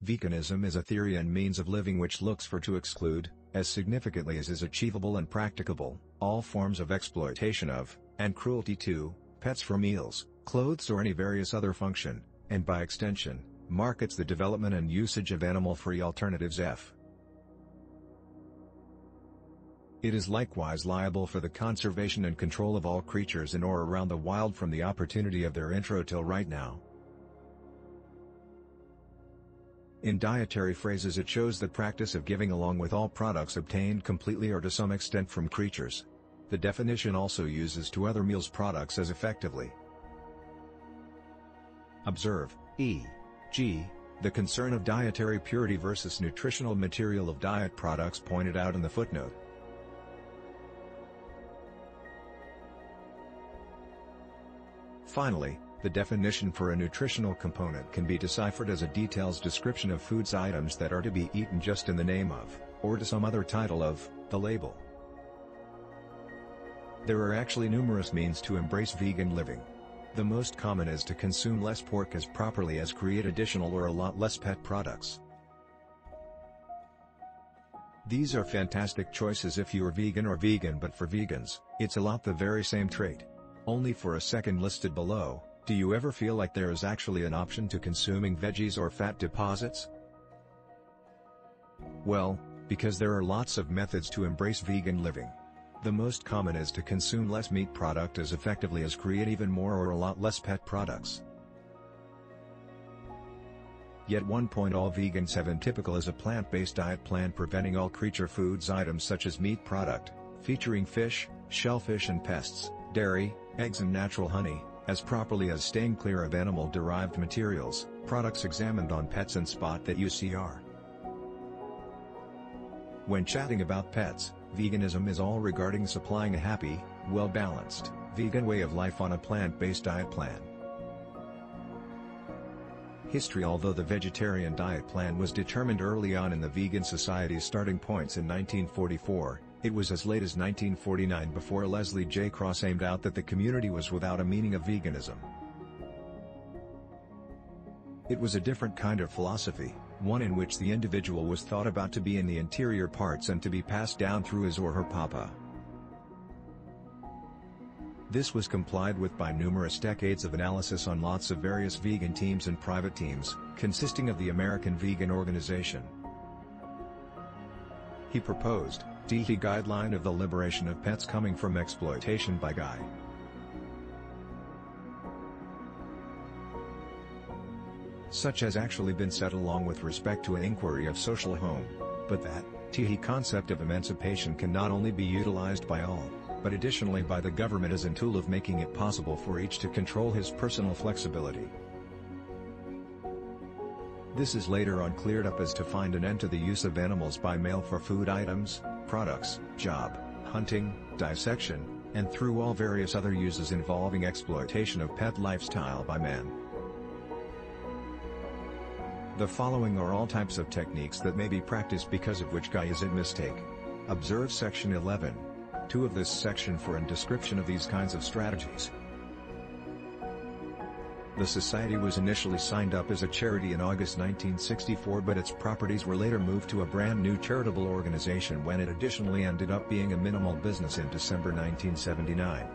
Veganism is a theory and means of living which looks for to exclude, as significantly as is achievable and practicable, all forms of exploitation of, and cruelty to, pets for meals, clothes or any various other function, and by extension, markets the development and usage of animal-free alternatives. It is likewise liable for the conservation and control of all creatures in or around the wild from the opportunity of their intro till right now. In dietary phrases it shows the practice of giving along with all products obtained completely or to some extent from creatures. The definition also uses to other meals products as effectively. Observe, e.g., the concern of dietary purity versus nutritional material of diet products pointed out in the footnote. Finally, the definition for a nutritional component can be deciphered as a detailed description of foods items that are to be eaten just in the name of, or to some other title of, the label. There are actually numerous means to embrace vegan living. The most common is to consume less pork as properly as create additional or a lot less pet products. These are fantastic choices if you're vegan or vegan, but for vegans, it's a lot the very same trait. Only for a second listed below, do you ever feel like there is actually an option to consuming veggies or fat deposits? Well, because there are lots of methods to embrace vegan living. The most common is to consume less meat product as effectively as create even more or a lot less pet products. Yet one point all vegans have in typical is a plant-based diet plan preventing all creature foods items such as meat product, featuring fish, shellfish and pests, dairy, eggs and natural honey, as properly as staying clear of animal-derived materials, products examined on Pets and Spot that UCR. When chatting about pets, veganism is all regarding supplying a happy, well-balanced, vegan way of life on a plant-based diet plan. History. Although the vegetarian diet plan was determined early on in the vegan society's starting points in 1944, it was as late as 1949 before Leslie J. Cross aimed out that the community was without a meaning of veganism. It was a different kind of philosophy, one in which the individual was thought about to be in the interior parts and to be passed down through his or her papa. This was complied with by numerous decades of analysis on lots of various vegan teams and private teams, consisting of the American Vegan Organization. He proposed the Guideline of the Liberation of Pets Coming from Exploitation by Guy. Such has actually been said along with respect to an inquiry of social home, but that concept of emancipation can not only be utilized by all, but additionally by the government as a tool of making it possible for each to control his personal flexibility. This is later on cleared up as to find an end to the use of animals by male for food items, products, job, hunting, dissection, and through all various other uses involving exploitation of pet lifestyle by man. The following are all types of techniques that may be practiced because of which Guy is at mistake. Observe section 11.2 of this section for a description of these kinds of strategies. The society was initially signed up as a charity in August 1964, but its properties were later moved to a brand new charitable organization when it additionally ended up being a minimal business in December 1979.